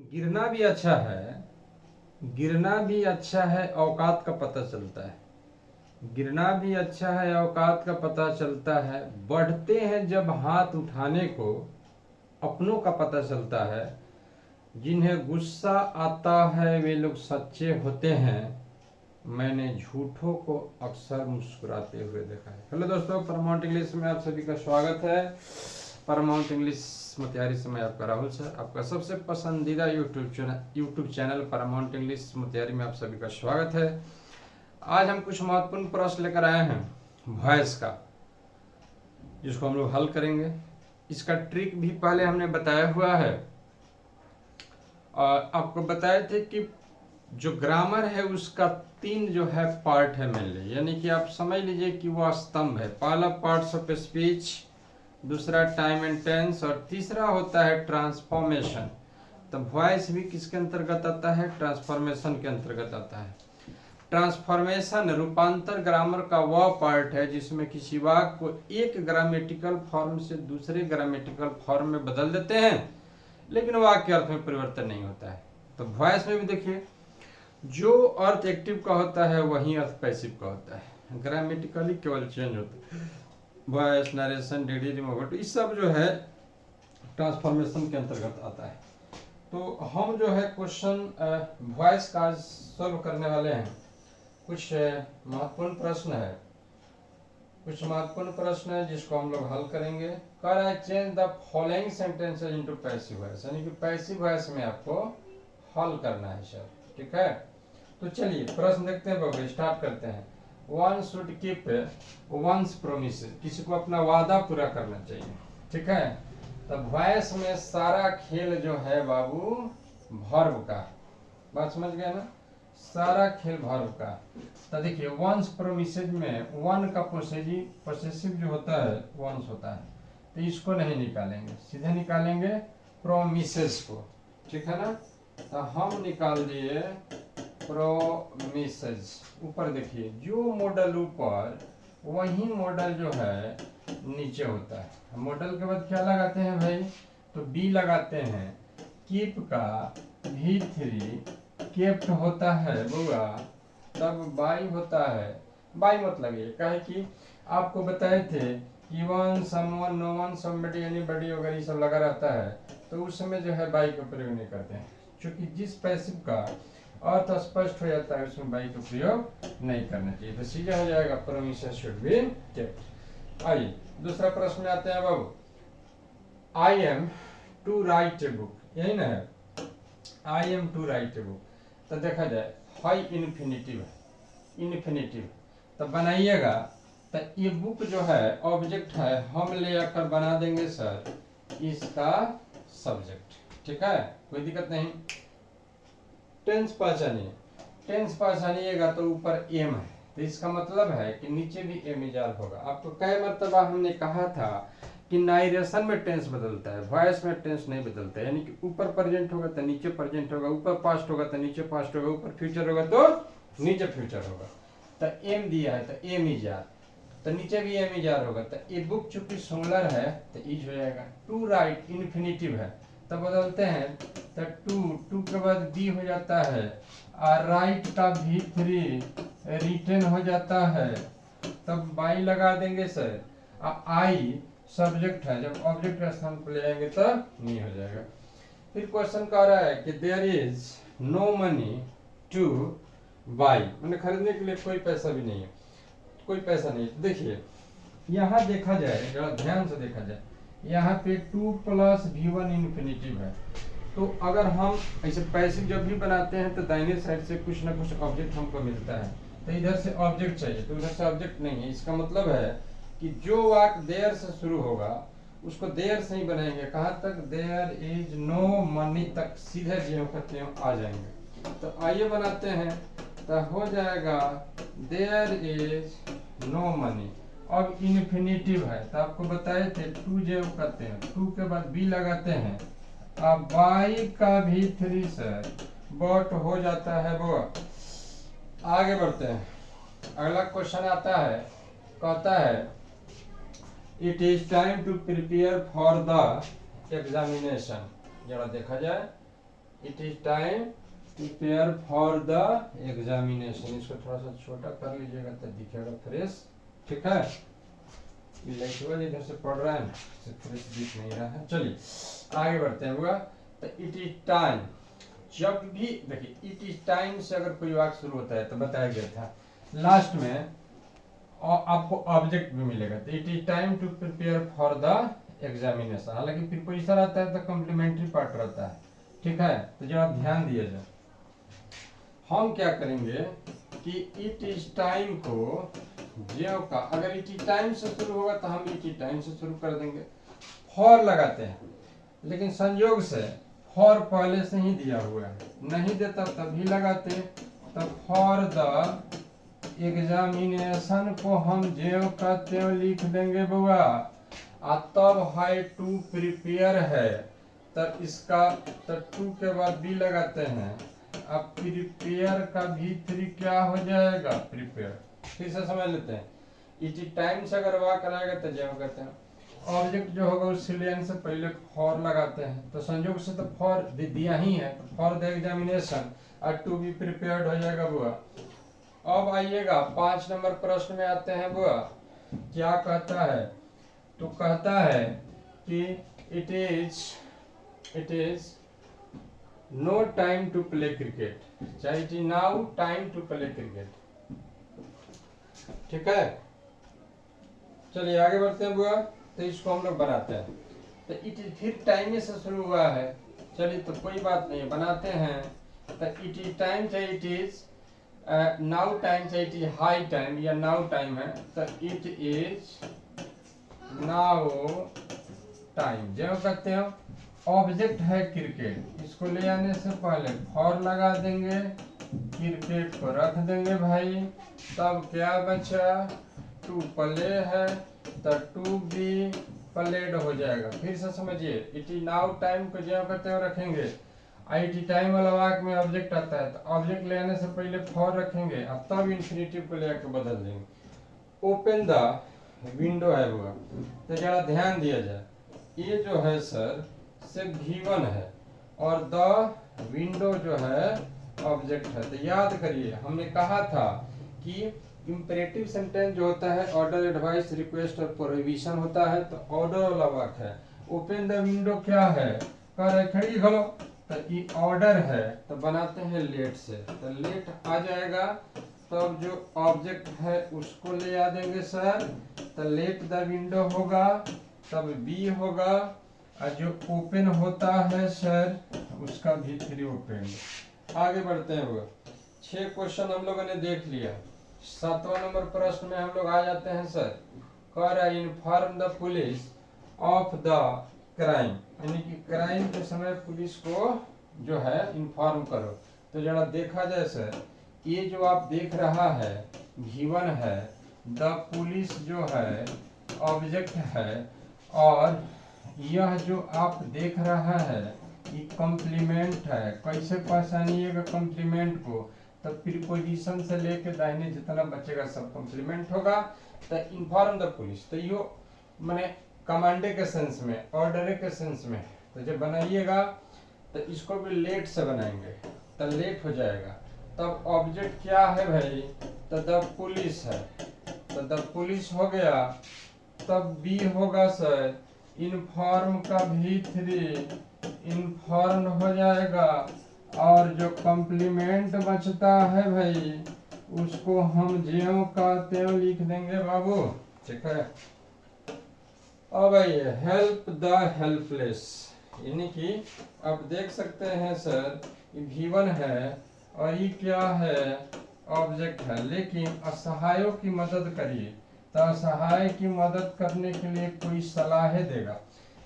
गिरना भी अच्छा है, गिरना भी अच्छा है, औकात का पता चलता है। गिरना भी अच्छा है, औकात का पता चलता है। बढ़ते हैं जब हाथ उठाने को, अपनों का पता चलता है। जिन्हें गुस्सा आता है वे लोग सच्चे होते हैं। मैंने झूठों को अक्सर मुस्कुराते हुए देखा है। हेलो दोस्तों, परमाउंट इंग्लिश में आप सभी का स्वागत है। परमाउंट इंग्लिश मोतिहारी से मैं आपका राहुल सर, आपका सबसे पसंदीदा यूट्यूब चैनल परमाउंट इंग्लिश मोतिहारी में आप सभी का स्वागत है। आज हम कुछ महत्वपूर्ण प्रश्न लेकर आए हैं वॉइस का, जिसको हम लोग हल करेंगे। इसका ट्रिक भी पहले हमने बताया हुआ है और आपको बताए थे कि जो ग्रामर है उसका 3 जो है पार्ट है मेनली, यानी कि आप समझ लीजिए कि वो स्तंभ है। पहला पार्ट्स ऑफ स्पीच, दूसरा टाइम एंड टेंस और तीसरा होता है ट्रांसफॉर्मेशन। तो वॉइस भी किसके अंतर्गत आता है? ट्रांसफॉर्मेशन के अंतर्गत आता है। ट्रांसफॉर्मेशन रूपांतर ग्रामर का वह पार्ट है जिसमें किसी वाक्य को एक ग्रामेटिकल फॉर्म से दूसरे ग्रामेटिकल फॉर्म में बदल देते हैं, लेकिन वाक्य अर्थ में परिवर्तन नहीं होता है। तो वॉइस में भी देखिए, जो अर्थ एक्टिव का होता है वही अर्थ पैसिव का होता है। ग्रामेटिकली केवल चेंज होता है। वॉइस, नरेशन, डिडी, रिमूवल, ये सब जो है ट्रांसफॉर्मेशन के अंतर्गत आता है। तो हम जो है क्वेश्चन वॉइस का सॉल्व करने वाले हैं। कुछ महत्वपूर्ण प्रश्न है, जिसको हम लोग हल करेंगे। कह रहा है change the following sentences into passive voice, यानी कि पैसिव वॉइस में आपको हल करना है सर, ठीक है। तो चलिए प्रश्न देखते हैं बाबू, स्टार्ट करते हैं। One should keep once promise, किसी को अपना वादा पूरा करना चाहिए, ठीक है। तो वॉइस में सारा खेल जो है बाबू वर्ब का, बात समझ गए ना, सारा खेल वर्ब का। तो देखिए वंस प्रोमिसेज में वन का पोसेसिव जो होता है वंस होता है, तो इसको नहीं निकालेंगे, सीधे निकालेंगे प्रोमिसेस को, ठीक है ना। तो हम निकाल दिए प्रोमिसेस। ऊपर देखिए, जो मॉडल ऊपर वही मॉडल जो है नीचे होता है। मॉडल के बाद क्या लगाते हैं भाई? तो बी लगाते हैं। कीप का V3 केप्ट होता है बुआ, तब बाई होता है। बाई मत लगिए, काहे कि आपको बताए थे कि one, someone, no one, somebody, anybody वगैरह ये सब लगा रहता है, तो उस समय जो है बाई का प्रयोग नहीं करते हैं, क्योंकि जिस पैसिव का अर्थ स्पष्ट हो जाता है उसमें बाई का प्रयोग नहीं करना चाहिए। तो सीधा हो जाएगा प्रोमिसेस शुड बी केप्ट। आइए दूसरा प्रश्न में आते हैं बाबू। I am to write a book, यही ना है, I am to write a book. तो देखा जाए हाई इन्फिनिटिव है, इन्फिनिटिव तो बनाइएगा। तो ये बुक जो है ऑब्जेक्ट है, हम ले आकर बना देंगे सर इसका सब्जेक्ट, ठीक है, कोई दिक्कत नहीं। टेंस पहचानिए, टेंस पहचानिएगा तो ऊपर एम है, तो इसका मतलब है कि नीचे भी एम इजार होगा। आपको कई मर्तबा हमने कहा था कि नाइरेशन में टेंस बदलता है, वॉइस में टेंस नहीं बदलता है, यानी कि ऊपर प्रेजेंट होगा तो नीचे प्रेजेंट होगा, ऊपर पास्ट होगा तो नीचे पास्ट होगा, ऊपर फ्यूचर होगा तो नीचे फ्यूचर होगा। तो एम दिया है तो एम इजार, तो नीचे भी एम इजार होगा। तो ये बुक चूंकि सिंगुलर है तो इज हो जाएगा। टू राइट इन्फिनिटिव है तो बदलते हैं, तो टू के बाद बी हो जाता है, और राइट का V3 रिटर्न हो जाता है, तब बाई लगा देंगे सर। आई सब्जेक्ट है, जब ऑब्जेक्ट का स्थान पर ले जाएंगे तो नहीं हो जाएगा। फिर क्वेश्चन कह रहा है कि there is no money to buy, मैंने खरीदने के लिए कोई पैसा भी नहीं है, कोई पैसा नहीं। देखिए यहाँ देखा जाए, जरा ध्यान से देखा जाए, यहाँ पे 2 + V1 इन्फिनिटिव है। तो अगर हम ऐसे पैसिव जब भी बनाते हैं तो दाहिने साइड से कुछ ना कुछ ऑब्जेक्ट हमको मिलता है, तो इधर से ऑब्जेक्ट चाहिए, तो उधर से ऑब्जेक्ट नहीं है। इसका मतलब है कि जो वाक्य देयर से शुरू होगा उसको देयर से ही बनाएंगे। कहाँ तक? देयर इज नो मनी तक सीधे ज्यों का त्यों आ जाएंगे। तो आइए बनाते हैं, तो हो जाएगा देयर इज नो मनी। अब इन्फिनिटिव है तो आपको बताए थे 2 जो करते हैं, 2 के बाद बी लगाते हैं, अब बाई का V3 से बट हो जाता है वो। आगे बढ़ते हैं, अगला क्वेश्चन आता है, कहता है it is time to prepare for the examination. जरा देखा जाए, it is time to prepare for the examination. इसको थोड़ा सा छोटा कर लीजिएगा तो दिखेगा फ्रेश, ठीक है। इलेक्ट्रिकल इधर से पढ़ रहा है ना, फ्रेश दिख नहीं रहा है। चलिए आगे बढ़ते हैं हुआ। तो इट इज टाइम, जब भी देखिए इट इज टाइम से अगर कोई वाक्य शुरू होता है तो बताया गया था लास्ट में आपको ऑब्जेक्ट भी मिलेगा। तो it is time to prepare for the examination, हालांकि प्रीपोजिशन आता है तो कॉम्प्लीमेंट्री पार्ट रहता है, ठीक है। तो जरा ध्यान दिया जाए, हम क्या करेंगे कि इट इज टाइम को ज्यों का, अगर इट इज टाइम से शुरू होगा तो हम इट इज टाइम से शुरू कर देंगे, फॉर लगाते हैं। लेकिन संयोग से फॉर पहले से ही दिया हुआ है, नहीं देता तभी लगाते। तो फॉर द एग्जामिनेशन को हम ज्यों का त्यों लिख देंगे बुआ। तब है टू प्रिपेयर है, तब इसका तब टू के बाद बी लगाते हैं। अब प्रिपेयर का भी थ्री क्या हो जाएगा, प्रिपेयर। फिर से समझ लेते हैं, इट टाइम से अगर वाक कराएगा तो ज्यों कहते हैं। ऑब्जेक्ट जो होगा उस सिलेन से पहले फॉर लगाते हैं, तो संयोग से तो फॉर दिया ही है, तो फॉर द एग्जामिनेशन और टू बी प्रिपेयर्ड हो जाएगा बुआ। अब आइएगा 5 नंबर प्रश्न में आते हैं बुआ। क्या कहता है, तो कहता है कि it is no time to play cricket, चाहे it is now time to play cricket, ठीक है। चलिए आगे बढ़ते हैं बुआ। तो इसको हम लोग बनाते हैं। तो इट इज फिर टाइम से शुरू हुआ है, चलिए तो कोई बात नहीं बनाते हैं। तो इट इज टाइम चाहे इट इज नाउ टाइम चाहे इट इज हाई टाइम या नाउ टाइम है, तो इट इज नाउ टाइम जो कहते हो। ऑब्जेक्ट है क्रिकेट, इसको ले आने से पहले फॉर लगा देंगे, क्रिकेट को रख देंगे भाई। तब क्या बचा, टू प्ले है तो टू बी प्लेड हो जाएगा। फिर से समझिए, इट इज नाउ टाइम को जो करते हुए रखेंगे। IT टाइम वाला वाक्य में ऑब्जेक्ट आता है, तो ऑब्जेक्ट ले आने से पहले फॉर रखेंगे और तब इन्फिनिटिव को लेकर बदल देंगे। ओपन द विंडो है वो, तो जरा ध्यान दिया जाए, ये जो है सर से V1 है और द विंडो जो है ऑब्जेक्ट है। तो याद करिए हमने कहा था कि इंपेरेटिव सेंटेंस जो होता है ऑर्डर, एडवाइस, रिक्वेस्ट और प्रोहिबिशन होता है, तो ऑर्डर वाला वाक्य है। ओपन द विंडो क्या है, कह रहे खड़ी खोलो, तो ये ऑर्डर है, तो बनाते हैं लेट से, तो लेट आ जाएगा। तब जो ऑब्जेक्ट है उसको ले आ देंगे सर, तो लेट द विंडो होगा, तब बी होगा, और जो ओपन होता है सर उसका भी थ्री ओपन। आगे बढ़ते हैं वो 6 क्वेश्चन हम लोगों ने देख लिया। 7वां नंबर प्रश्न में हम लोग आ जाते हैं सर। कह रहा है inform the police of the crime, यानी कि क्राइम के समय पुलिस को जो है इन्फॉर्म करो। तो जरा देखा जाए सर, ये जो आप देख रहा है V1 है, द पुलिस जो है ऑब्जेक्ट है, और यह जो आप देख रहा है ये कॉम्प्लीमेंट है। कैसे पहचानिएगा कॉम्प्लीमेंट को, तो प्रीपोजिशन से लेके दाहिने जितना बचेगा सब कॉम्प्लीमेंट होगा। तो इन्फॉर्म द पुलिस, तो यो मैंने कमांडे के सेंस में, ऑर्डर के सेंस में, तो जब बनाइएगा तो इसको भी लेट से बनाएंगे तो लेट हो जाएगा। तब ऑब्जेक्ट क्या है भाई, तो द पुलिस है, तो द पुलिस हो गया। तब बी होगा सर इन्फॉर्म का भी थ्री, इन्फॉर्म हो जाएगा। और जो कॉम्प्लीमेंट बचता है भाई उसको हम ज्यों का त्यों लिख देंगे बाबू, ठीक है। अब आइए हेल्प द हेल्पलेस, यानी कि आप देख सकते हैं सर V1 है और ये क्या है, ऑब्जेक्ट है, लेकिन असहायों की मदद करिए। तो असहाय की मदद करने के लिए कोई सलाह देगा,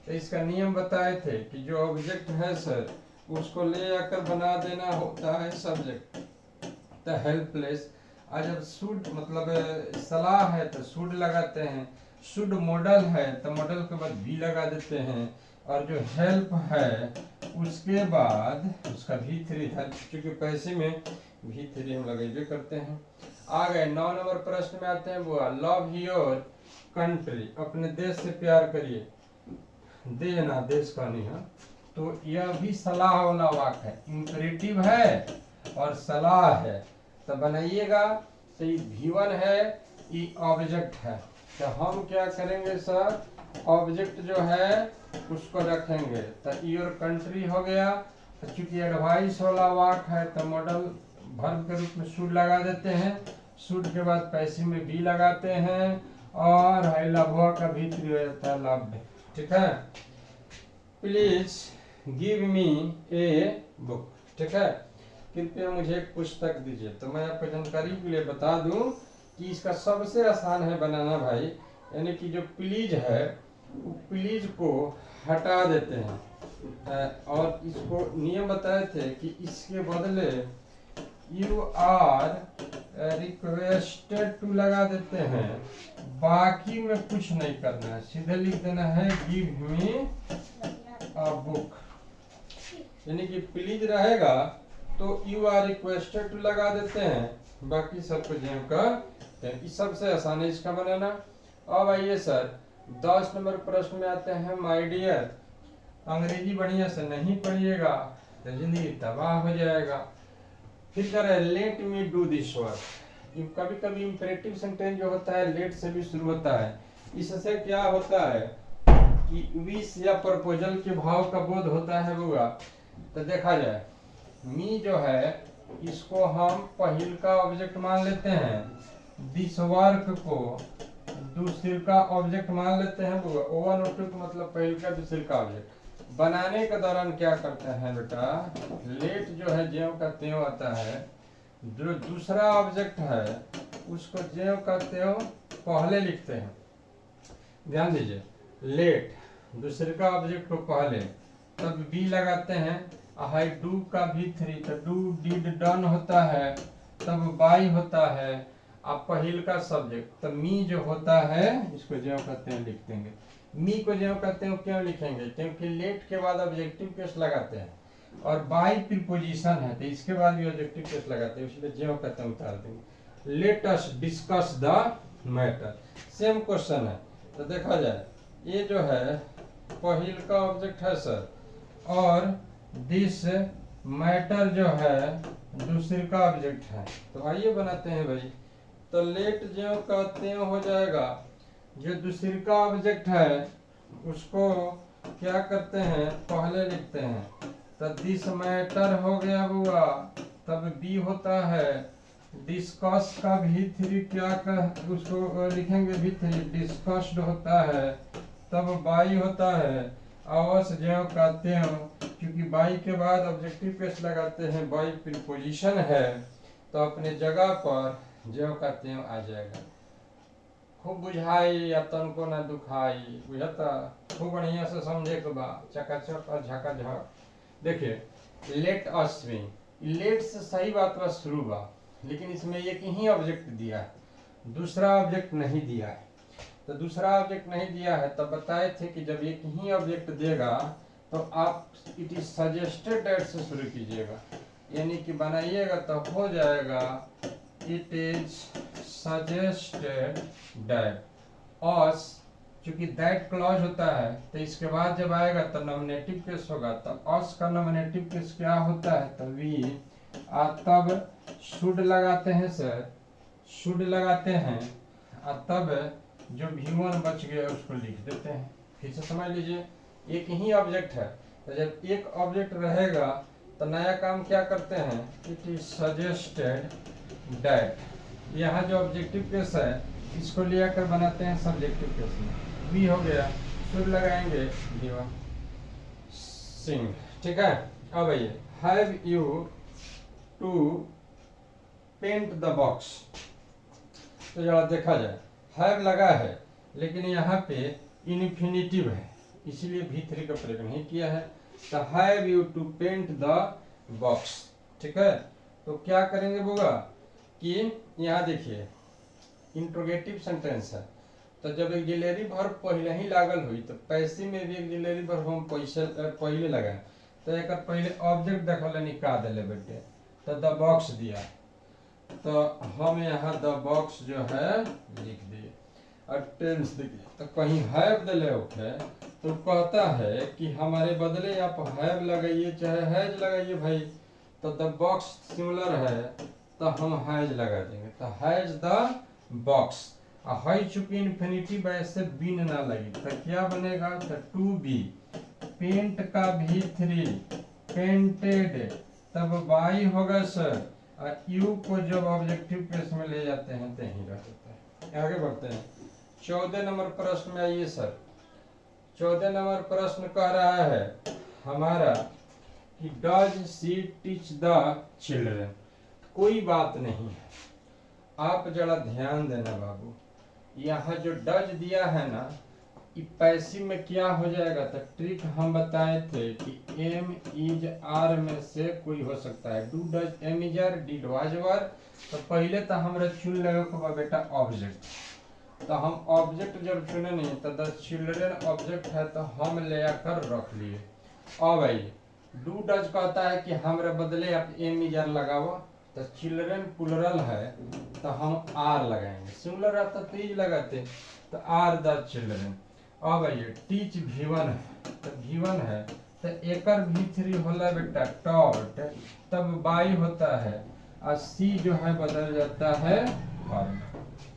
तो इसका नियम बताए थे कि जो ऑब्जेक्ट है सर उसको ले आकर बना देना होता है सब्जेक्ट, तो हेल्पलेस। आज जब शुड मतलब सलाह है तो शुड लगाते हैं, शुड मॉडल है तो मॉडल के बाद भी लगा देते हैं, और जो हेल्प है उसके बाद उसका V3 है, क्योंकि पैसे में V3 हम लगाइए करते हैं। आ गए 9 नंबर प्रश्न में आते हैं वो, लव योर कंट्री, अपने देश से प्यार करिए। देना देश का नहीं है, तो यह भी सलाह वाला वाक्य है, इंपरेटिव है और सलाह है। तो बनाइएगा। तो ये V1 है, ये ऑब्जेक्ट है। तो हम क्या करेंगे सर, ऑब्जेक्ट जो है उसको रखेंगे। तो योर कंट्री हो गया। तो चूंकि एडवाइस वाला वाक्य है तो मॉडल वर्ब के रूप में शुड लगा देते हैं। शुड के बाद पैसिव में बी लगाते हैं और है लभुआ का भीतरी हो जाता है लव्ड। ठीक है। Please give me a book. ठीक है, कृपया मुझे एक पुस्तक दीजिए। तो मैं आपको जानकारी के लिए बता दूं कि इसका सबसे आसान है बनाना भाई, यानी कि जो प्लीज है वो प्लीज को हटा देते हैं और इसको नियम बताए थे कि इसके बदले यू आर रिक्वेस्टेड टू लगा देते हैं। बाकी में कुछ नहीं करना है, सीधे लिख देना है गिव मी अ बुक। यानी कि प्लीज रहेगा तो यू आर रिक्वेस्टेड टू लगा देते हैं, बाकी सबको जो का इस सबसे आसान है इसका बनाना। अब आइए सर 10 नंबर प्रश्न में आते हैं माय डियर। अंग्रेजी बढ़िया से नहीं पढ़िएगा तो जिंदगी तबाह हो जाएगा। फिर कह रहे let me do this work. कभी कभी इंपरेटिव सेंटेंस जो होता है लेट से भी शुरू होता है। इससे क्या होता है कि विश या प्रपोजल के भाव का बोध होता है बुआ। तो देखा जाए मी जो है इसको हम पहिल का ऑब्जेक्ट मान लेते हैं, दिस वर्क को दूसरे का ऑब्जेक्ट मान लेते हैं बुआ। ओवन और टू का मतलब पहिल का दूसरे का ऑब्जेक्ट। बनाने के दौरान क्या करते हैं बेटा, लेट जो है ज्यों का त्यों आता है, जो दूसरा ऑब्जेक्ट है उसको ज्यों का त्यों पहले लिखते हैं। ध्यान दीजिए, लेट दूसरे का ऑब्जेक्ट को पहले, तब बी लगाते हैं। आई डू का भी थ्री, तो डू डिड डन होता है, तब बाई होता है। अब पहिल का सब्जेक्ट तो मी जो होता है इसको ज्यों कहते हैं लिख देंगे। मी को ज्यों कहते हैं क्यों लिखेंगे, क्योंकि लेट के बाद ऑब्जेक्टिव केस लगाते हैं और बाई प्रीपोजिशन है तो इसके बाद भी ऑब्जेक्टिव केस लगाते हैं, इसलिए ज्यों कहते हैं उतार देंगे। Let us discuss the matter. Same question है। तो देखा जाए ये जो है पहिल का ऑब्जेक्ट है सर और दिस मैटर जो है दूसरे का ऑब्जेक्ट है। तो आइए बनाते हैं भाई। तो लेट ज्यों कहते हैं हो जाएगा, जो दूसरे का ऑब्जेक्ट है उसको क्या करते हैं पहले लिखते हैं। तो दिस मैटर हो गया बुआ, तब बी होता है। डिस्कस का भी थ्री क्या कर उसको लिखेंगे भी थ्री, डिस्कस्ड होता है, तब बाई होता है। अवश्य ज्यों कहते हो, क्योंकि बाई के बाद ऑब्जेक्टिव केस लगाते हैं, बाई प्रीपोजिशन है तो अपने जगह पर ज्यों कहते हो आ जाएगा। खूब बुझाई या तन को न दुखाई, बुझता खूब बढ़िया से समझे के बा, चकाचक और झकाझक। देखिए लेट अस में लेट से सही बात बा शुरू बा, लेकिन इसमें एक ही ऑब्जेक्ट दिया है, दूसरा ऑब्जेक्ट नहीं दिया है। तो दूसरा ऑब्जेक्ट नहीं दिया है तब बताए थे कि जब एक ही ऑब्जेक्ट देगा तो आप इट इज सजेस्टेड दैट से शुरू कीजिएगा, यानी कि बनाइएगा तो हो जाएगा इट इज सजेस्टेड दैट अस। चूंकि दैट क्लॉज होता है तो इसके बाद जब आएगा तो नॉमिनेटिव केस होगा। तो अस का नॉमिनेटिव केस क्या होता है, तो वी। तब शुड लगाते हैं सर, शुड लगाते हैं और तब जो V1 बच गया उसको लिख देते हैं। फिर से समझ लीजिए, एक ही ऑब्जेक्ट है तो जब एक ऑब्जेक्ट रहेगा तो नया काम क्या करते हैं, इट इज सजेस्टेड दैट। यहाँ जो ऑब्जेक्टिव केस है इसको लिया कर बनाते हैं सब्जेक्टिव केस में। भी हो गया, शुड लगाएंगे दीवा सिंह। ठीक है। अब आइए have you to paint the box. तो जरा देखा जाए हैव लगा है लेकिन यहाँ पे इन्फिनिटिव है, इसलिए V3 का प्रयोग नहीं किया है। तो have you to paint the box. ठीक है। तो क्या करेंगे बुआ कि यहाँ देखिए इंट्रोगेटिव सेंटेंस है, तो जब एक्सिलरी वर्ब पहले ही लागल हुई तो पैसे में भी एक्सिलरी वर्ब हम पैसे पहले लगाए। तो एक पहले ऑब्जेक्ट देखल निकाल दिले बेटे, तो द बॉक्स दिया तो हम यहाँ द बॉक्स जो है लिख दिए और टेंस देखिए। तो कहीं हैव दिले होके तो कहता है कि हमारे बदले आप हैव लगाइए चाहे हैज लगाइए भाई, तो द बॉक्स सिमिलर है तो हम हैज लगा देंगे, तो हैज द बॉक्स। है चूंकि इन्फिनिटिव से बीन ना लगी तो क्या बनेगा, तो टू बी। पेंट का भी थ्री, पेंटेड, तब बाई होगा सर, और यू को जब ऑब्जेक्टिव केस में ले जाते हैं तो यही रह जाता है। आगे बढ़ते हैं 14 नंबर प्रश्न में आइए सर। 14 नंबर प्रश्न कह रहा है हमारा कि does she teach the children. कोई बात नहीं है, आप जरा ध्यान देना बाबू, यहाँ जो डज दिया है ना, पैसिव में क्या हो जाएगा, तो ट्रिक हम बताए थे कि एम इज आर में से कोई हो सकता है। Do does am is are, did was were, तो पहले तो हमरा चुन लेगा बेटा ऑब्जेक्ट, तो हम ऑब्जेक्ट जब चुने नहीं तो द चिल्ड्रन ऑब्जेक्ट है तो हम ले आकर रख लिए। अब आइए डू डज कहता है कि हमारे बदले आप एम इज आर लगाओ, तो चिल्ड्रन प्लुरल है तो हम आर लगाएंगे, सिंगुलर आता तो इज लगाते, तो आर द चिल्ड्रन। अब आइए टीच V1 है, तो V1 है तो एकर V3 होला बेटा टॉट, तब बाई होता है और सी जो है बदल जाता है फॉर्म।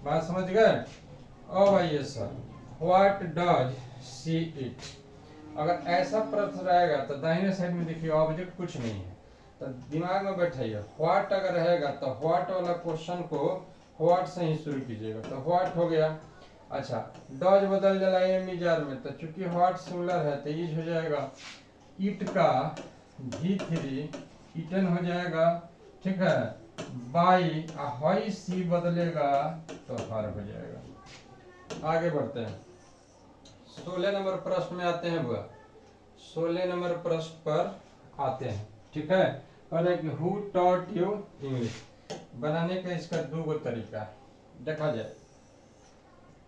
बात समझ गए। अब आइए sir what does see it. अगर ऐसा प्रश्न रहेगा तो दाहिने साइड में देखिए ऑब्जेक्ट कुछ नहीं है, तो दिमाग में बैठाइए व्हाट अगर रहेगा तो व्हाट वाला क्वेश्चन को व्हाट से ही शुरू कीजिएगा, तो व्हाट हो गया। अच्छा डज बदल जाला एम इज आर में, तो चूंकि व्हाट सिंगुलर है तो इज हो जाएगा, इट का V3 इटन हो जाएगा, ठीक है, बाई हाई सी बदलेगा तो हर हो जाएगा। आगे बढ़ते हैं 16 नंबर प्रश्न में आते हैं बुआ। 16 नंबर प्रश्न पर आते हैं, ठीक है। और एक हु टॉट यू इंग्लिश बनाने का इसका दो गो तरीका है, देखा जाए।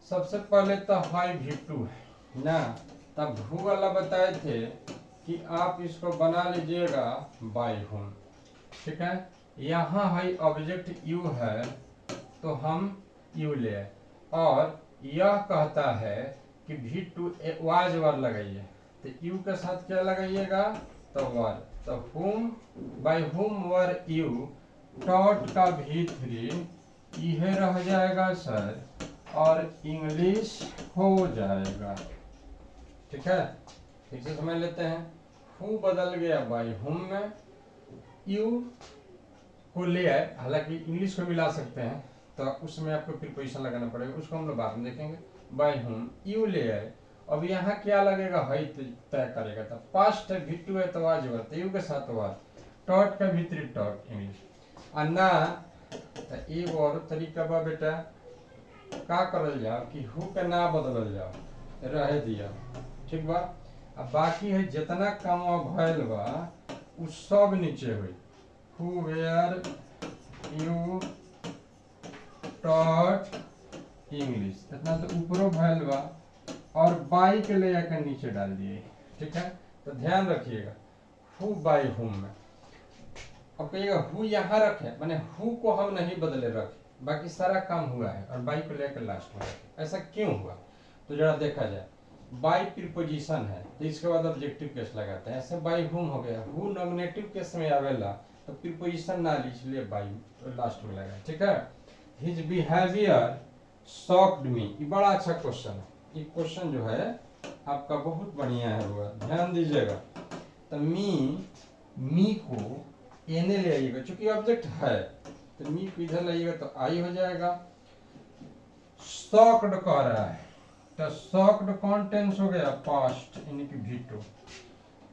सबसे पहले तो हाई V2 है ना, तब हु वाला बताए थे कि आप इसको बना लीजिएगा बाई होम, ठीक है। यहाँ है ऑब्जेक्ट यू है तो हम यू ले आए, और यह कहता है कि V2 वाज वर लगाइए, तो यू के साथ क्या लगाइएगा, तो वर, तो हुम by whom were you, taught का V3 यह रह जाएगा सर और इंग्लिश हो जाएगा, ठीक है। ठीक से समझ लेते हैं। हु बदल गया बाय हुम में, यू को ले आए, हालांकि इंग्लिश को मिला सकते हैं तो उसमें आपको प्रीपोजिशन लगाना पड़ेगा, उसको हम लोग बाद में देखेंगे। बाय हुम यू ले आए, अब यहाँ क्या लगेगा है तय करेगा, तो पास्ट है V2 है तो वाज वर, तो यू के साथ वाज, टॉट का V3 टॉट इंग्लिश, और ना तो एक और तरीका बा बेटा का करल जाओ कि हु के ना बदलल जाओ, रह दिया, ठीक बा। अब बाकी है जितना काम भइल बा उ सब नीचे हुई, who where you taught English, इतना तो ऊपरों भइल बा, और बाई के ले जाकर नीचे डाल दिए, ठीक है। तो ध्यान रखिएगा हु बाई हुम में, अब कहिएगा हु यहाँ रखे, माने हु को हम नहीं बदले रखे, बाकी सारा काम हुआ है, और बाई को लेकर लास्ट में रखे। ऐसा क्यों हुआ, तो जरा देखा जाए। बाई प्रीपोजिशन है तो इसके बाद ऑब्जेक्टिव केस लगाते हैं, ऐसे बाई हुम हो गया, हु नॉमिनेटिव केस में आवेला तो प्रीपोजिशन ना ली, इसलिए बाई लास्ट में लगा, ठीक है। हिज बिहेवियर शॉक्ड मी, ये बड़ा अच्छा क्वेश्चन है, ये क्वेश्चन जो है आपका बहुत बढ़िया है, हुआ ध्यान दीजिएगा। तो मी को एने ले आइएगा, चूंकि ऑब्जेक्ट है तो मी को इधर लाइएगा तो आई हो जाएगा। शॉक्ड कह रहा है तो शॉक्ड कौन टेंस हो गया, पास्ट, यानी कि V2,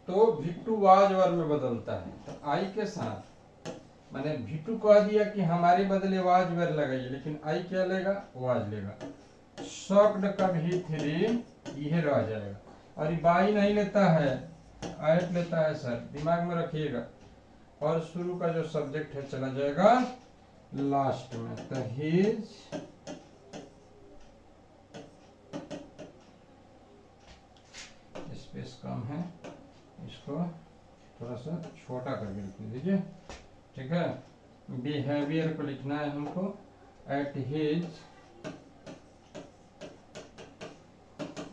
तो V2 वाज वर में बदलता है, तो आई के साथ मैंने V2 कह दिया कि हमारे बदले वाज वर लगाइए, लेकिन आई क्या लेगा, वाज लेगा। शॉक्ड का V3 यह रह जाएगा, और ये बाई नहीं लेता है, आयत लेता है सर, दिमाग में रखिएगा। और शुरू का जो सब्जेक्ट है चला जाएगा लास्ट में, तो हिज स्पेस कम है, इसको थोड़ा सा छोटा करके लिख दीजिए, ठीक है। बिहेवियर को लिखना है हमको, एट हिज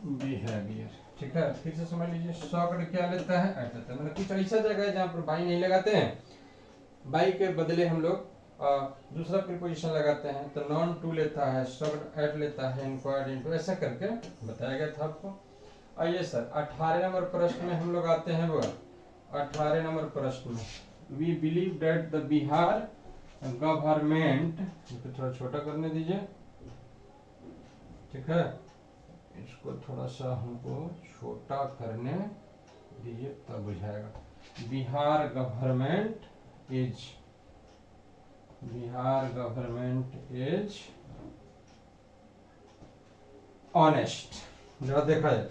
बिहेवियर। ठीक है, फिर से समझ लीजिए, शॉक्ड क्या लेता है, ऐड लेता है। मतलब कुछ ऐसा जगह है जहाँ पर बाई नहीं लगाते हैं, बाई के बदले हम लोग दूसरा प्रीपोजिशन लगाते हैं, तो नॉन टू लेता है, शॉक्ड ऐड लेता है, इंक्वायर्ड इनटू, ऐसा करके बताया गया था आपको। आइए सर 18 नंबर प्रश्न में हम लोग आते हैं। वो 18 नंबर प्रश्न में, we believe that the Bihar government, थोड़ा छोटा करने दीजिए, ठीक है, इसको थोड़ा सा हमको छोटा करने दीजिए तब बुझाएगा। Bihar government is honest. जरा देखा जाए,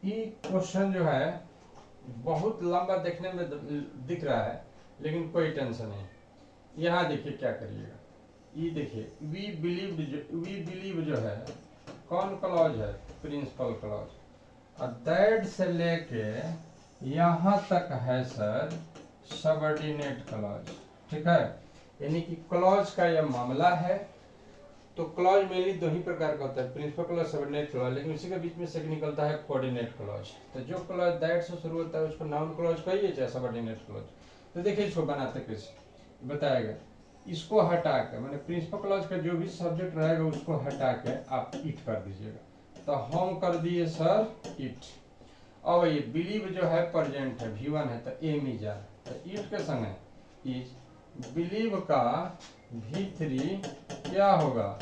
ये क्वेश्चन जो है बहुत लंबा देखने में दिख रहा है, लेकिन कोई टेंशन नहीं। यहाँ देखिए क्या करिएगा, ये देखिए वी बिलीव जो है कौन क्लॉज है, प्रिंसिपल क्लॉज, और दैट से लेके यहाँ तक है सर सबऑर्डिनेट क्लॉज। ठीक है, यानी कि क्लॉज का यह मामला है। तो क्लॉज मेनली दो ही प्रकार का होता है, प्रिंसिपल क्लॉज, सबऑर्डिनेट क्लॉज, लेकिन उसी के बीच में से निकलता है कोऑर्डिनेट क्लॉज। तो जो क्लॉज दैट से शुरू होता है उसको नाउन क्लॉज कहिए, चाहे सबऑर्डिनेट क्लॉज। तो देखिए इसको बनाते कैसे बताएगा, इसको हटा के, मैंने प्रिंसिपल क्लॉज का जो भी सब्जेक्ट रहेगा उसको हटा के आप इट कर दीजिएगा। तो हम कर दिए सर इट। अब ये बिलीव जो है प्रेजेंट है, V1 है, तो एम इज आर, तो इट के समय इज बिलीव का V3 क्या होगा,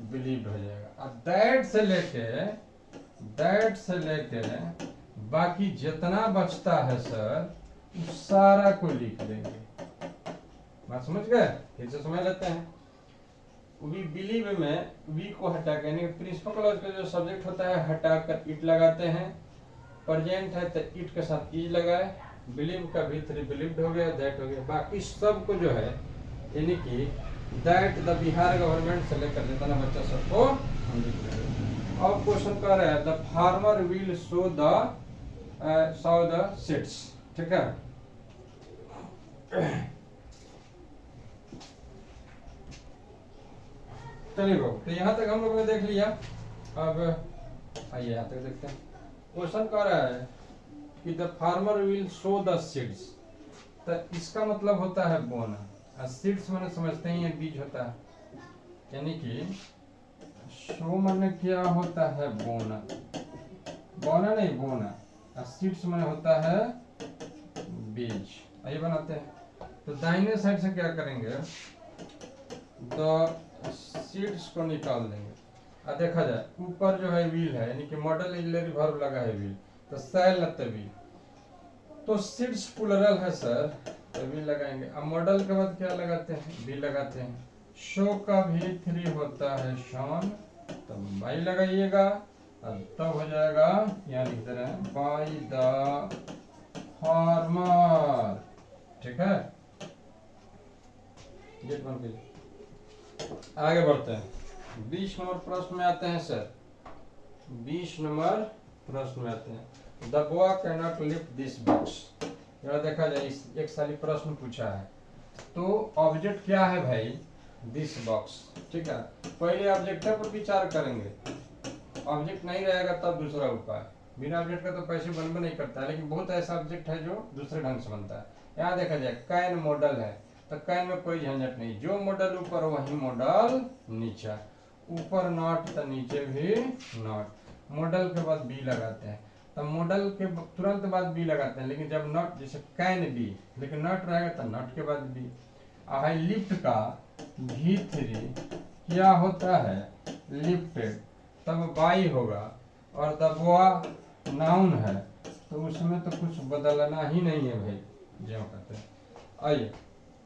बिलीव हो जाएगा। और दैट से लेके बाकी जितना बचता है सर उस सारा को लिख देंगे। बात समझ गए, फिर से समझ लेते हैं। वी बिलीव में वी को हटा के, यानी प्रिंसिपल क्लॉज का जो सब्जेक्ट होता है हटा कर इट लगाते हैं, प्रेजेंट है तो इट के साथ इज लगाए, बिलीव का V3 बिलीव्ड हो गया, दैट हो गया, बाकी सब को जो है यानी कि दैट द बिहार गवर्नमेंट से लेकर जितना बच्चा सबको हम लिख रहे हैं। अब क्वेश्चन कर रहा है the farmer will so the seeds. ठीक है, चलिए बाबू, तो यहाँ तक हम लोगों ने देख लिया। अब आइए यहाँ तक देखते हैं। क्वेश्चन कह रहा है कि the farmer will so the seeds, तो इसका मतलब होता है बोना, और सीड्स मैंने समझते ही है बीज होता है, यानी कि सो मैंने क्या होता है बोना, बोना नहीं बोना, और सीड्स मैंने होता है बीज। आइए बनाते हैं। तो दाहिने साइड से क्या करेंगे, द सीड्स को निकाल देंगे, और देखा जाए ऊपर जो है व्हील है, यानी कि मॉडल ऑक्सिलरी वर्ब लगा है व्हील, तो सेल लगते व्हील, तो सीड्स प्लुरल है सर, तो व्हील लगाएंगे। अब मॉडल के बाद क्या लगाते हैं, व्हील लगाते हैं। शो का V3 होता है शॉन, तो बाई लगाइएगा, और तब हो जाएगा, यहाँ लिख दे रहे हैं बाई द फार्मर। ठीक है, गेट बंद कीजिए। आगे बढ़ते हैं, 20 नंबर प्रश्न में आते हैं सर। 20 नंबर प्रश्न में आते हैं, the boy can not lift this box. जरा देखा जाए, एक साली प्रश्न पूछा है, तो ऑब्जेक्ट क्या है भाई, दिस बॉक्स। ठीक है, पहले ऑब्जेक्ट पर विचार करेंगे, ऑब्जेक्ट नहीं रहेगा तब दूसरा उपाय। बिना ऑब्जेक्ट का तो पैसे बनबे नहीं करता है, लेकिन बहुत ऐसा ऑब्जेक्ट है जो दूसरे ढंग से बनता है। यहाँ देखा जाए कैन मॉडल है, तो कैन में कोई झंझट नहीं, जो मॉडल ऊपर वही मॉडल नीचे, ऊपर नॉट तो नीचे भी नॉट। मॉडल के बाद बी लगाते हैं, तो मॉडल के तुरंत बाद बी लगाते हैं, लेकिन जब नॉट, जैसे कैन बी, लेकिन नॉट रहेगा तो नॉट के बाद बी। हाई लिफ्ट का V3 क्या होता है, लिफ्टेड, तब बाई होगा, और दबवा नाउन है, तो उसमें तो कुछ बदलना ही नहीं है भाई, जो कहते हैं। आइए,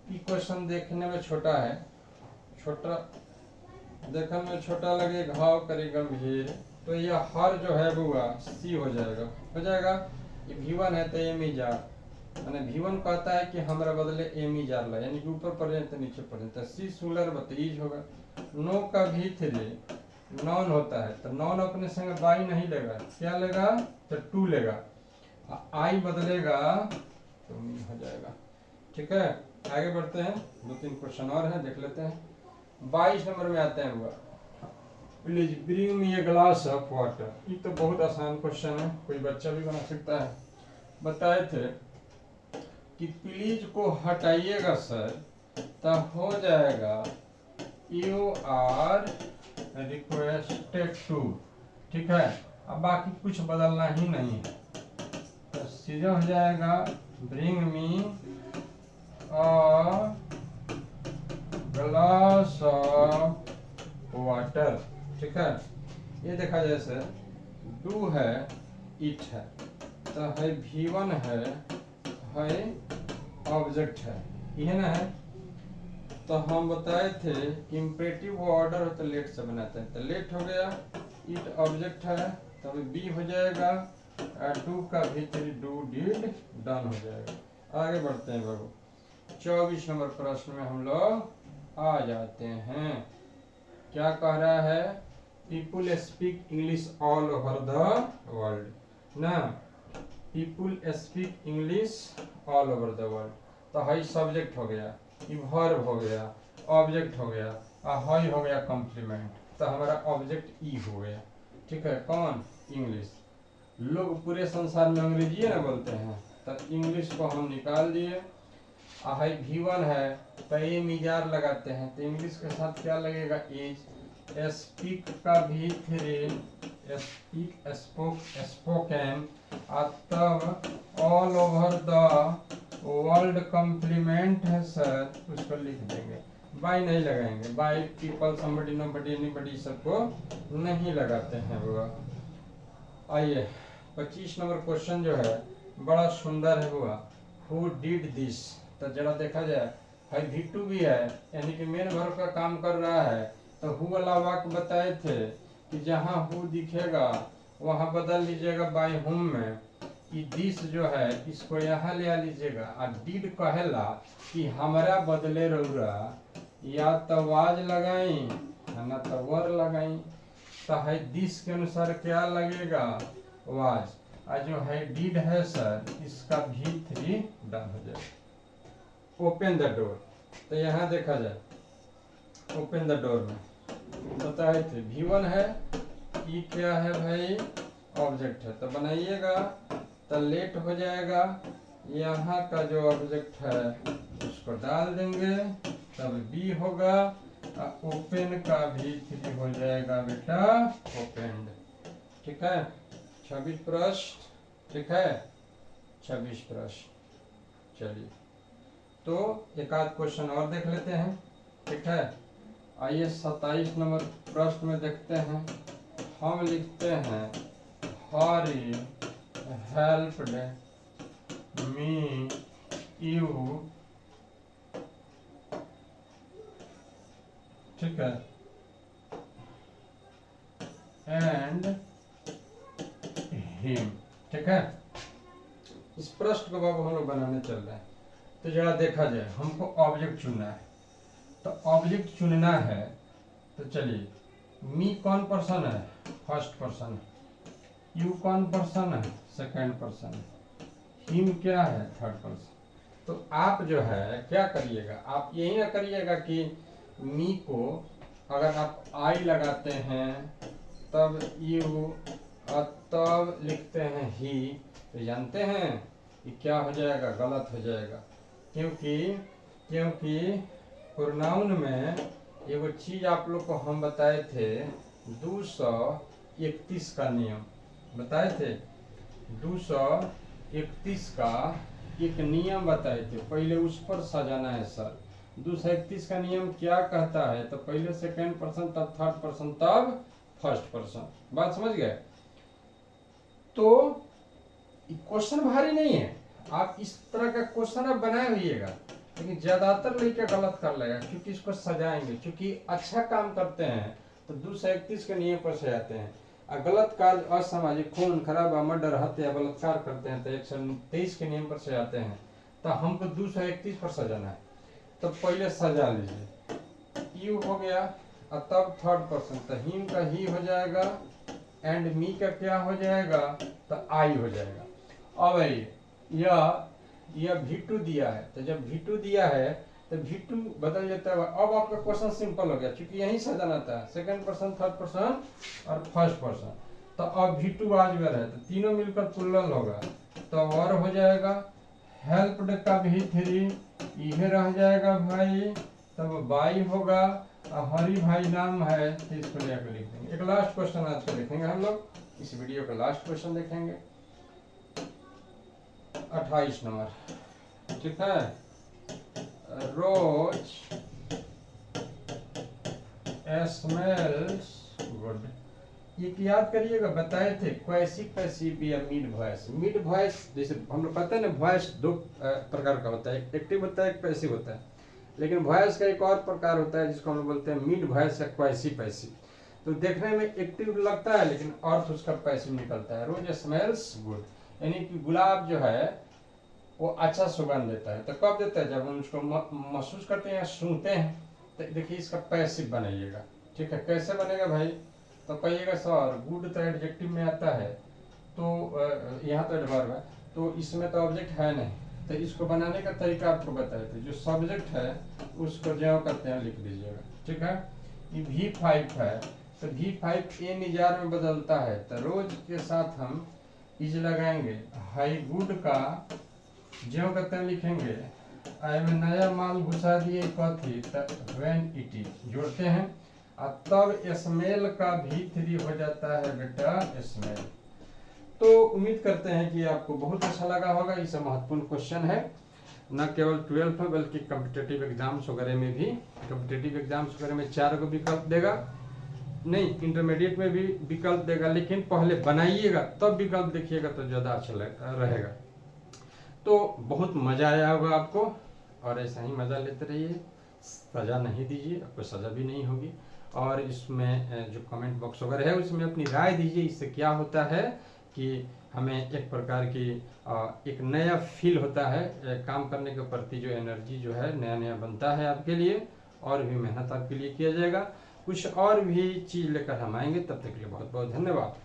ये क्वेश्चन देखने में छोटा है, छोटा देखने में छोटा लगे घाव करे गंभीर, तो यह हर जो है बुआ सी हो जाएगा। ये V1 है तो एम इज आर, मैंने V1 कहता है कि हमारा बदले एम इज आर ला, यानी कि ऊपर पर्यंत नीचे पर्यंत, सी सुलर बतीज होगा। नो का V3 नॉन होता है, तो नॉन अपने संग बाई नहीं लेगा, क्या लेगा, तो टू लेगा, आई बदलेगा तो हो जाएगा। ठीक है, आगे बढ़ते हैं, 2-3 क्वेश्चन और हैं, देख लेते हैं। 22 नंबर में आते हैं हुआ, please bring me a glass of water. ये तो बहुत आसान क्वेश्चन है, कोई बच्चा भी बना सकता है। बताए थे कि प्लीज को हटाइएगा सर, तब हो जाएगा यू आर रिक्वेस्टेड टू। ठीक है, अब बाकी कुछ बदलना ही नहीं है, तो सीधा हो जाएगा bring me a glass of water. ठीक है, ये देखा जाए सर, डू है, इट है, तो है V1 है ऑब्जेक्ट है, ये ना है। तो हम बताए थे कि इम्परेटिव ऑर्डर हो तो लेट से बनाते हैं, तो लेट हो गया, इट ऑब्जेक्ट है, तब बी हो जाएगा, डू का भीतरी डू डिड डन हो जाएगा। आगे बढ़ते हैं बाबू, 24 नंबर प्रश्न में हम लोग आ जाते हैं। क्या कह रहा है? People speak English all over the world ना, people speak English all over the world, तो हाई सब्जेक्ट हो गया, वर्ब हो गया, ऑब्जेक्ट हो गया, हाई हो गया कॉम्प्लीमेंट, तो हमारा ऑब्जेक्ट ई हो गया। ठीक है, कौन? इंग्लिश। लोग पूरे संसार में अंग्रेजी ना बोलते हैं, तो इंग्लिश को हम निकाल दिए। हाई V1 है, तो ये मिजार लगाते हैं, तो इंग्लिश के साथ क्या लगेगा? इज। स्पीक का भी थ्री, स्पीक स्पोक स्पोकन, तब all over the world complement है सर, उसको लिख देंगे, बाय नहीं लगाएंगे, by people somebody nobody anybody सबको नहीं लगाते हैं बुआ। आइए 25 नंबर क्वेश्चन जो है बड़ा सुंदर है बुआ, हु डिड दिस, तो जरा देखा जाए, है V2 भी है, यानी कि मेन वर्ब का काम कर रहा है, तो हु वाला वाक्य बताए थे कि जहाँ हु दिखेगा वहाँ बदल लीजिएगा बाय हुम में, कि दिस जो है इसको यहाँ ले आ लीजिएगा, और डिड कहेला कि हमारा बदले रउरा या तो वाज लगाई ना तो वर लगाई, तो है दिस के अनुसार क्या लगेगा? वाज। और जो है डिड है सर, इसका V3 डन हो जाएगा। ओपन द डोर, तो यहाँ देखा जाए ओपन द डोर में बताए थे V1 है, ई क्या है भाई? ऑब्जेक्ट है, तो बनाइएगा, तो लेट हो जाएगा, यहाँ का जो ऑब्जेक्ट है उसको डाल देंगे, तब बी होगा, ओपन का V3 हो जाएगा बेटा ओपेंड। ठीक है, 26 प्रश्न। ठीक है, 26 प्रश्न। चलिए, तो एक आध क्वेश्चन और देख लेते हैं। ठीक है, आइए 27 नंबर प्रश्न में देखते हैं। हम लिखते हैं हरी हेल्प्ड मी यू। ठीक है, एंड हिम। ठीक है, इस प्रश्न को बाबू हम लोग बनाने चल रहे हैं, तो जरा देखा जाए, हमको ऑब्जेक्ट चुनना है, तो ऑब्जेक्ट चुनना है, तो चलिए, मी कौन पर्सन है? फर्स्ट पर्सन है, यू कौन पर्सन है? सेकंड पर्सन है, हिम क्या है? Third person. तो आप जो है क्या करिएगा, आप यही ना करिएगा कि मी को अगर आप आई लगाते हैं तब यू और तब लिखते हैं ही, तो जानते हैं कि क्या हो जाएगा? गलत हो जाएगा, क्योंकि प्रोनाउन में एगो चीज आप लोग को हम बताए थे, 231 का नियम बताए थे, 231 का एक नियम बताए थे, पहले उस पर सजाना है सर। 231 का नियम क्या कहता है? तो पहले सेकंड पर्सन, तब थर्ड पर्सन, तब फर्स्ट पर्सन। बात समझ गए? तो क्वेश्चन भारी नहीं है, आप इस तरह का क्वेश्चन आप बनाए होइएगा, लेकिन ज्यादातर लड़के गलत कर लेगा, क्योंकि इसको सजाएंगे, क्योंकि अच्छा काम करते हैं तो 231 के नियम पर सजाते हैं, और गलत कार्य, असामाजिक, खून खराबा, मर्डर, हत्या, बलात्कार करते हैं तो 123 के नियम पर सजाते हैं। तो हमको 231 पर सजाना है, तो पहले सजा लीजिए, यू हो गया, और तब थर्ड पर्सन, तो हिम का ही हो जाएगा, एंड मी का क्या हो जाएगा? तो आई हो जाएगा। अब यह V2 दिया है, तो जब V2 दिया है तो V2 बदल जाता है। अब आपका क्वेश्चन सिंपल हो गया, क्योंकि यही से जाना था सेकंड पर्सन, थर्ड पर्सन और फर्स्ट पर्सन। तो अब V2 आज है तो तीनों मिलकर प्लुरल होगा, तो और हो जाएगा हेल्प्ड का V3 ये रह जाएगा भाई, तब बाई होगा और हरी भाई नाम है तो इसको लेकर लिख देंगे। एक लास्ट क्वेश्चन आज को लिखेंगे हम लोग, इस वीडियो का लास्ट क्वेश्चन देखेंगे 28 नंबर, ठीक है। रोज स्मेल्स गुड, ये याद करिएगा, बताए थे क्वैसिव पैसिव या मिड वॉइस। मिड वॉइस जैसे हम लोग पता है ना, वॉइस दो प्रकार का होता है, एक एक्टिव होता है, एक पैसिव होता है। लेकिन वॉइस का एक और प्रकार होता है जिसको हम लोग बोलते हैं मिड वॉइस या क्वैसिव पैसिव। तो देखने में एक्टिव लगता है लेकिन अर्थ उसका पैसिव निकलता है। रोज स्मेल्स गुड, यानी कि गुलाब जो है वो अच्छा सुगंध देता है। तो कब देता है, जब हम उसको महसूस करते हैं या सुनते हैं। तो देखिए इसका पैसिव बनाइएगा, ठीक है। कैसे बनेगा भाई, तो कहिएगा सर गुड तो एडजेक्टिव में आता है, तो यहाँ तो एडवर्ब है, तो इसमें तो ऑब्जेक्ट है नहीं, तो इसको बनाने का तरीका आपको बताए थे। जो सब्जेक्ट है उसको जो करते हैं लिख दीजिएगा, ठीक है। ये V5 है, तो V5 ए निजार में बदलता है, तो रोज के साथ हम इज लगाएंगे। हाई गुड का जो करते हैं लिखेंगे, आई में नया माल घुसा दिए कथी, व्हेन इट इज जोड़ते हैं, और तब स्मेल का V3 हो जाता है बेटा स्मेल। तो उम्मीद करते हैं कि आपको बहुत अच्छा लगा होगा। ये महत्वपूर्ण क्वेश्चन है, न केवल 12th में बल्कि कॉम्पिटिटिव एग्जाम्स वगैरह में भी। कॉम्पिटिटिव एग्जाम्स वगैरह में 4 को विकल्प देगा, नहीं इंटरमीडिएट में भी विकल्प देगा, लेकिन पहले बनाइएगा तब विकल्प देखिएगा तो ज़्यादा अच्छा रहेगा। तो बहुत मज़ा आया होगा आपको, और ऐसा ही मज़ा लेते रहिए, सज़ा नहीं दीजिए, आपको सज़ा भी नहीं होगी। और इसमें जो कमेंट बॉक्स वगैरह है उसमें अपनी राय दीजिए। इससे क्या होता है कि हमें एक प्रकार की एक नया फील होता है, काम करने के प्रति जो एनर्जी जो है नया नया बनता है आपके लिए, और भी मेहनत आपके लिए किया जाएगा। कुछ और भी चीज़ लेकर हम आएंगे, तब तक के लिए बहुत बहुत धन्यवाद।